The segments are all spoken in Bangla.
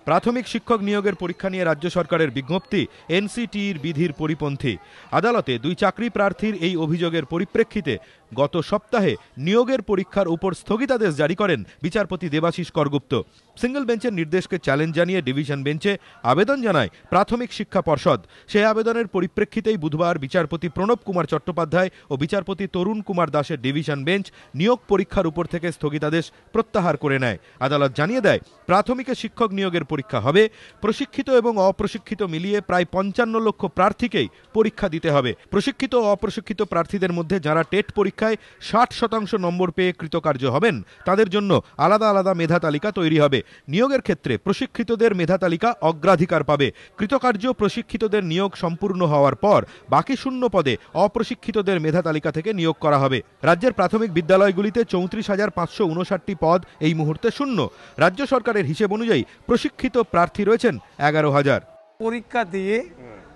প্রাথমিক শিক্ষক নিয়োগের পরীক্ষা নিয়ে রাজ্য সরকারের বিজ্ঞপ্তি এনসিটির বিধির পরিপন্থী। আদালতে দুই চাকরি প্রার্থীর এই অভিযোগের পরিপ্রেক্ষিতে গত সপ্তাহে নিয়োগের পরীক্ষার উপর স্থগিতাদেশ জারি করেন বিচারপতি দেবাশিস করগুপ্ত। সিঙ্গল বেঞ্চের নির্দেশকে চ্যালেঞ্জ জানিয়ে ডিভিশন বেঞ্চে আবেদন জানায় প্রাথমিক শিক্ষা পর্ষদ। সেই আবেদনের পরিপ্রেক্ষিতেই বুধবার বিচারপতি প্রণব কুমার চট্টোপাধ্যায় ও বিচারপতি তরুণ কুমার দাসের ডিভিশন বেঞ্চ নিয়োগ পরীক্ষার উপর থেকে স্থগিতাদেশ প্রত্যাহার করে নেয়। আদালত জানিয়ে দেয়, প্রাথমিকে শিক্ষক নিয়োগের পরীক্ষা হবে। প্রশিক্ষিত এবং অপ্রশিক্ষিত মিলিয়ে প্রায় 55 লক্ষ প্রার্থীকেই পরীক্ষা দিতে হবে। প্রশিক্ষিত ও অপ্রশিক্ষিত প্রার্থীদের মধ্যে যারা টেট পরীক্ষায় 60% নম্বর পেয়ে কৃতকার্য হবেন তাদের জন্য আলাদা আলাদা মেধা তালিকা তৈরি হবে। নিয়োগের ক্ষেত্রে প্রশিক্ষিতদের মেধা তালিকা অগ্রাধিকার পাবে। কৃতকার্য প্রশিক্ষিতদের নিয়োগ সম্পূর্ণ হওয়ার পর বাকি শূন্য পদে অপ্রশিক্ষিতদের মেধা তালিকা থেকে নিয়োগ করা হবে। রাজ্যের প্রাথমিক বিদ্যালয়গুলিতে 34,559টি পদ এই মুহূর্তে শূন্য। রাজ্য সরকারের হিসেব অনুযায়ী প্রশিক্ষিত প্রার্থী রয়েছেন 11,000। পরীক্ষা দিয়ে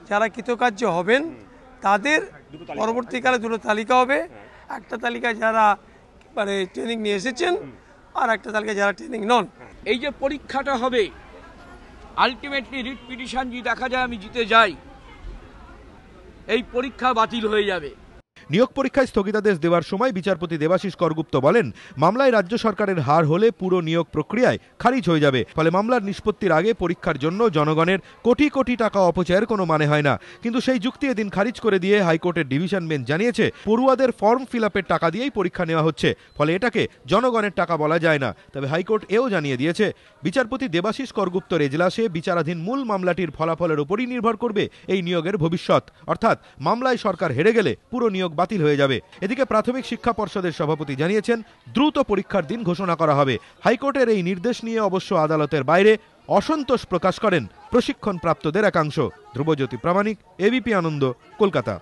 যারা কৃতকার্য হবেন তাদের পরবর্তীকালে দুটো তালিকা হবে। একটা তালিকায় যারা ট্রেনিং নিয়ে এসেছেন আর একটা তালিকায় যারা ট্রেনিং নন। এই যে পরীক্ষাটা হবে, আলটিমেটলি রিট পিটিশন যদি দেখা যায় আমি জিতে যাই, এই পরীক্ষা বাতিল হয়ে যাবে। নিয়োগ পরীক্ষায় স্থগিতাদেশ দেওয়ার সময় বিচারপতি দেবাশিস করগুপ্ত বলেন, মামলায় রাজ্য সরকারের হার হলে পুরো নিয়োগ প্রক্রিয়ায় খারিজ হয়ে যাবে। ফলে মামলার নিষ্পত্তির আগে পরীক্ষার জন্য জনগণের কোটি কোটি টাকা অপচয়ের কোনো মানে হয় না। কিন্তু সেই যুক্তি এদিন খারিজ করে দিয়ে হাইকোর্টের ডিভিশন বেঞ্চ জানিয়েছে, পড়ুয়াদের ফর্ম ফিল আপের টাকা দিয়েই পরীক্ষা নেওয়া হচ্ছে, ফলে এটাকে জনগণের টাকা বলা যায় না। তবে হাইকোর্ট এও জানিয়ে দিয়েছে, বিচারপতি দেবাশিস করগুপ্তর এজলাসে বিচারাধীন মূল মামলাটির ফলাফলের উপরই নির্ভর করবে এই নিয়োগের ভবিষ্যৎ। অর্থাৎ মামলায় সরকার হেরে গেলে পুরো নিয়োগ বাতিল হয়ে যাবে। এদিকে প্রাথমিক শিক্ষা পর্ষদের সভাপতি জানিয়েছেন, দ্রুত পরীক্ষার দিন ঘোষণা করা হবে। হাইকোর্টের এই নির্দেশ নিয়ে অবশ্য আদালতের বাইরে অসন্তোষ প্রকাশ করেন প্রশিক্ষণ প্রাপ্তদের একাংশ। ধ্রুবজ্যোতি প্রামাণিক, এবিপি আনন্দ, কলকাতা।